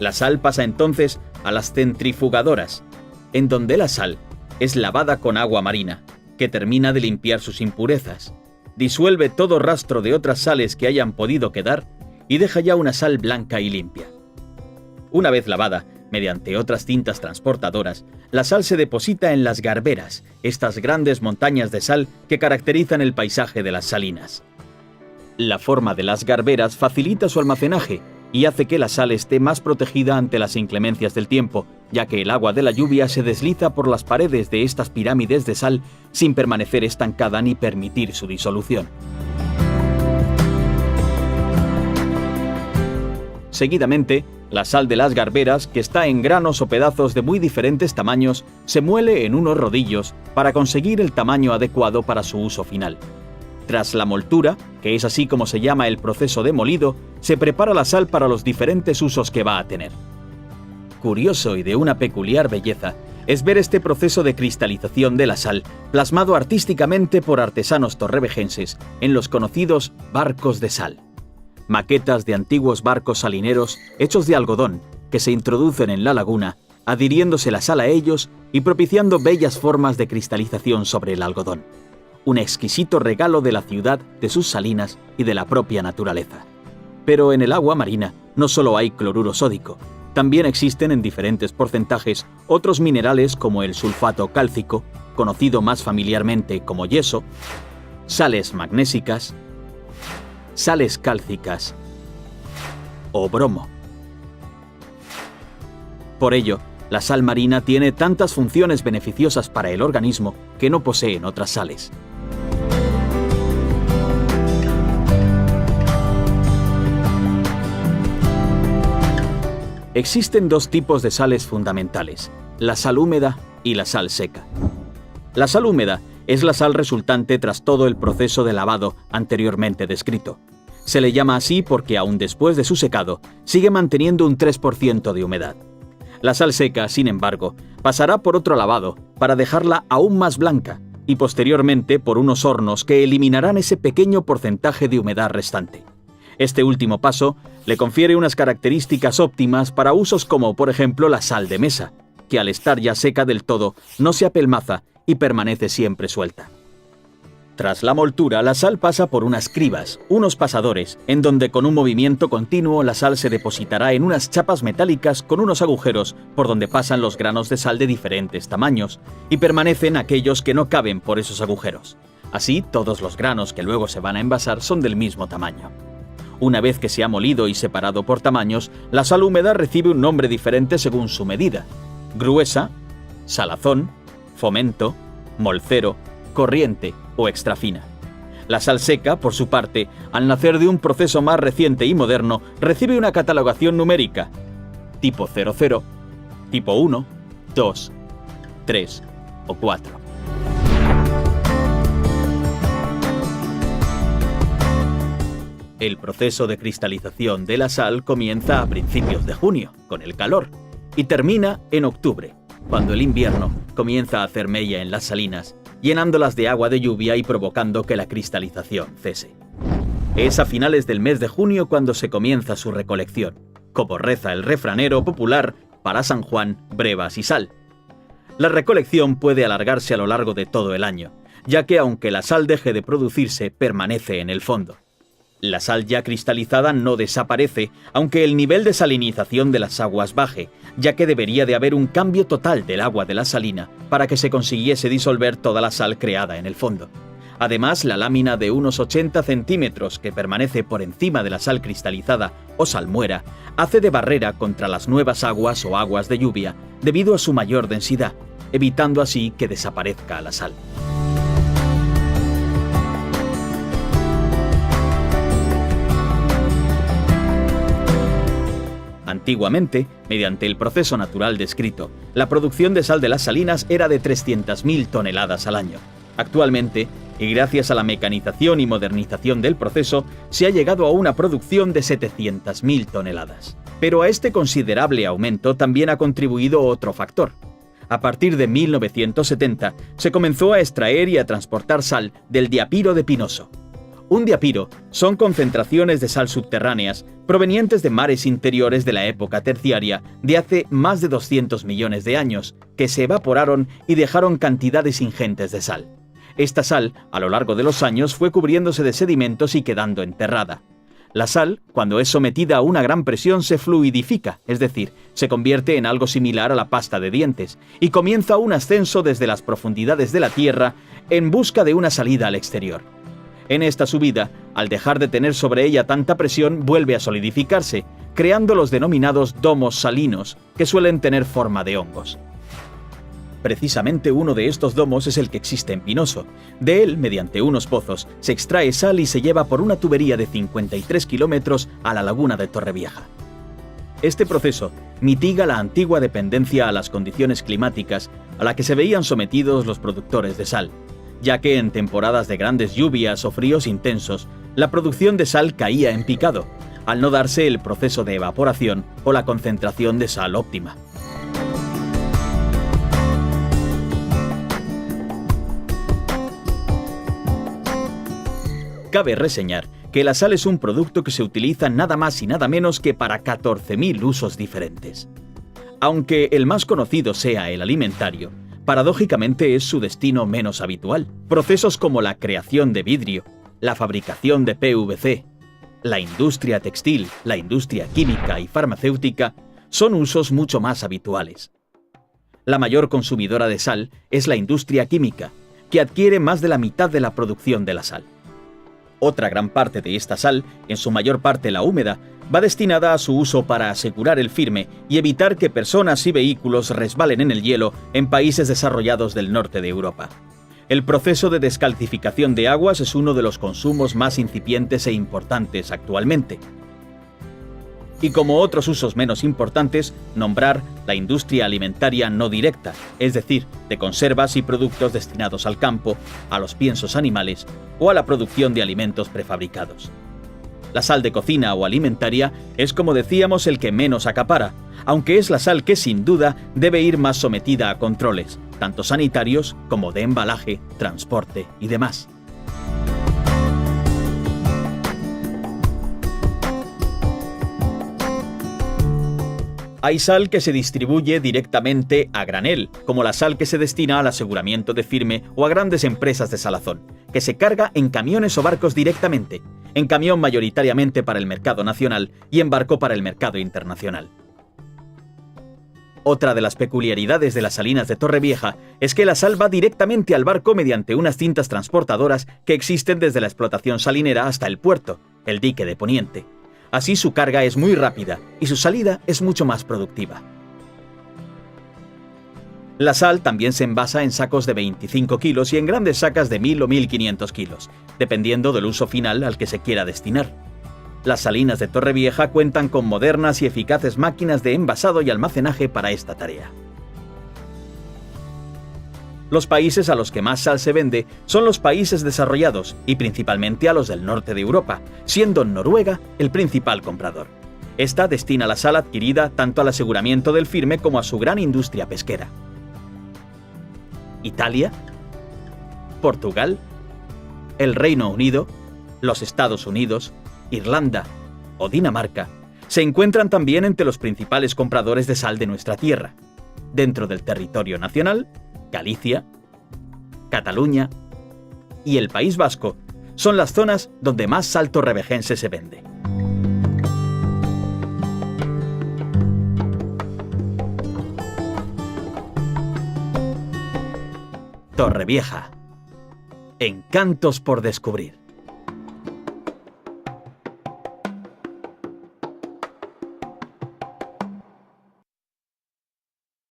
La sal pasa entonces a las centrifugadoras, en donde la sal es lavada con agua marina, que termina de limpiar sus impurezas, disuelve todo rastro de otras sales que hayan podido quedar y deja ya una sal blanca y limpia. Una vez lavada, mediante otras cintas transportadoras, la sal se deposita en las garberas, estas grandes montañas de sal que caracterizan el paisaje de las salinas. La forma de las garberas facilita su almacenaje y hace que la sal esté más protegida ante las inclemencias del tiempo, ya que el agua de la lluvia se desliza por las paredes de estas pirámides de sal sin permanecer estancada ni permitir su disolución. Seguidamente, la sal de las garberas, que está en granos o pedazos de muy diferentes tamaños, se muele en unos rodillos para conseguir el tamaño adecuado para su uso final. Tras la moltura, que es así como se llama el proceso de molido, se prepara la sal para los diferentes usos que va a tener. Curioso y de una peculiar belleza es ver este proceso de cristalización de la sal plasmado artísticamente por artesanos torrevejenses en los conocidos barcos de sal. Maquetas de antiguos barcos salineros hechos de algodón que se introducen en la laguna, adhiriéndose la sal a ellos y propiciando bellas formas de cristalización sobre el algodón. Un exquisito regalo de la ciudad, de sus salinas y de la propia naturaleza. Pero en el agua marina no solo hay cloruro sódico, también existen en diferentes porcentajes otros minerales como el sulfato cálcico, conocido más familiarmente como yeso, sales magnésicas, sales cálcicas o bromo. Por ello, la sal marina tiene tantas funciones beneficiosas para el organismo que no poseen otras sales. Existen dos tipos de sales fundamentales, la sal húmeda y la sal seca. La sal húmeda es la sal resultante tras todo el proceso de lavado anteriormente descrito. Se le llama así porque aún después de su secado, sigue manteniendo un 3% de humedad. La sal seca, sin embargo, pasará por otro lavado para dejarla aún más blanca y posteriormente por unos hornos que eliminarán ese pequeño porcentaje de humedad restante. Este último paso le confiere unas características óptimas para usos como, por ejemplo, la sal de mesa, que al estar ya seca del todo no se apelmaza y permanece siempre suelta. Tras la moltura, la sal pasa por unas cribas, unos pasadores, en donde con un movimiento continuo la sal se depositará en unas chapas metálicas con unos agujeros por donde pasan los granos de sal de diferentes tamaños y permanecen aquellos que no caben por esos agujeros. Así, todos los granos que luego se van a envasar son del mismo tamaño. Una vez que se ha molido y separado por tamaños, la sal húmeda recibe un nombre diferente según su medida: gruesa, salazón, fomento, molcero, corriente o extrafina. La sal seca, por su parte, al nacer de un proceso más reciente y moderno, recibe una catalogación numérica: tipo 00, tipo 1, 2, 3 o 4. El proceso de cristalización de la sal comienza a principios de junio, con el calor, y termina en octubre, cuando el invierno comienza a hacer mella en las salinas, llenándolas de agua de lluvia y provocando que la cristalización cese. Es a finales del mes de junio cuando se comienza su recolección, como reza el refranero popular: para San Juan, brevas y sal. La recolección puede alargarse a lo largo de todo el año, ya que aunque la sal deje de producirse, permanece en el fondo. La sal ya cristalizada no desaparece, aunque el nivel de salinización de las aguas baje, ya que debería de haber un cambio total del agua de la salina para que se consiguiese disolver toda la sal creada en el fondo. Además, la lámina de unos 80 centímetros que permanece por encima de la sal cristalizada o salmuera hace de barrera contra las nuevas aguas o aguas de lluvia debido a su mayor densidad, evitando así que desaparezca la sal. Antiguamente, mediante el proceso natural descrito, la producción de sal de las salinas era de 300.000 toneladas al año. Actualmente, y gracias a la mecanización y modernización del proceso, se ha llegado a una producción de 700.000 toneladas. Pero a este considerable aumento también ha contribuido otro factor. A partir de 1970, se comenzó a extraer y a transportar sal del diapiro de pinoso, Un diapiro son concentraciones de sal subterráneas provenientes de mares interiores de la época terciaria de hace más de 200 millones de años, que se evaporaron y dejaron cantidades ingentes de sal. Esta sal, a lo largo de los años, fue cubriéndose de sedimentos y quedando enterrada. La sal, cuando es sometida a una gran presión, se fluidifica, es decir, se convierte en algo similar a la pasta de dientes, y comienza un ascenso desde las profundidades de la Tierra en busca de una salida al exterior. En esta subida, al dejar de tener sobre ella tanta presión, vuelve a solidificarse, creando los denominados domos salinos, que suelen tener forma de hongos. Precisamente uno de estos domos es el que existe en Pinoso. De él, mediante unos pozos, se extrae sal y se lleva por una tubería de 53 kilómetros a la laguna de Torrevieja. Este proceso mitiga la antigua dependencia a las condiciones climáticas a la que se veían sometidos los productores de sal, ya que en temporadas de grandes lluvias o fríos intensos, la producción de sal caía en picado, al no darse el proceso de evaporación o la concentración de sal óptima. Cabe reseñar que la sal es un producto que se utiliza nada más y nada menos que para 14.000 usos diferentes. Aunque el más conocido sea el alimentario, paradójicamente es su destino menos habitual. Procesos como la creación de vidrio, la fabricación de PVC, la industria textil, la industria química y farmacéutica son usos mucho más habituales. La mayor consumidora de sal es la industria química, que adquiere más de la mitad de la producción de la sal. Otra gran parte de esta sal, en su mayor parte la húmeda, va destinada a su uso para asegurar el firme y evitar que personas y vehículos resbalen en el hielo en países desarrollados del norte de Europa. El proceso de descalcificación de aguas es uno de los consumos más incipientes e importantes actualmente. Y como otros usos menos importantes, nombrar la industria alimentaria no directa, es decir, de conservas y productos destinados al campo, a los piensos animales o a la producción de alimentos prefabricados. La sal de cocina o alimentaria es, como decíamos, el que menos acapara, aunque es la sal que sin duda debe ir más sometida a controles, tanto sanitarios como de embalaje, transporte y demás. Hay sal que se distribuye directamente a granel, como la sal que se destina al aseguramiento de firme o a grandes empresas de salazón, que se carga en camiones o barcos directamente, en camión mayoritariamente para el mercado nacional y en barco para el mercado internacional. Otra de las peculiaridades de las salinas de Torrevieja es que la sal va directamente al barco mediante unas cintas transportadoras que existen desde la explotación salinera hasta el puerto, el dique de Poniente. Así su carga es muy rápida y su salida es mucho más productiva. La sal también se envasa en sacos de 25 kilos y en grandes sacas de 1.000 o 1.500 kilos, dependiendo del uso final al que se quiera destinar. Las salinas de Torrevieja cuentan con modernas y eficaces máquinas de envasado y almacenaje para esta tarea. Los países a los que más sal se vende son los países desarrollados y principalmente a los del norte de Europa, siendo Noruega el principal comprador. Esta destina la sal adquirida tanto al aseguramiento del firme como a su gran industria pesquera. Italia, Portugal, el Reino Unido, los Estados Unidos, Irlanda o Dinamarca se encuentran también entre los principales compradores de sal de nuestra tierra. Dentro del territorio nacional, Galicia, Cataluña y el País Vasco son las zonas donde más sal torrevejense se vende. Torrevieja. Encantos por descubrir.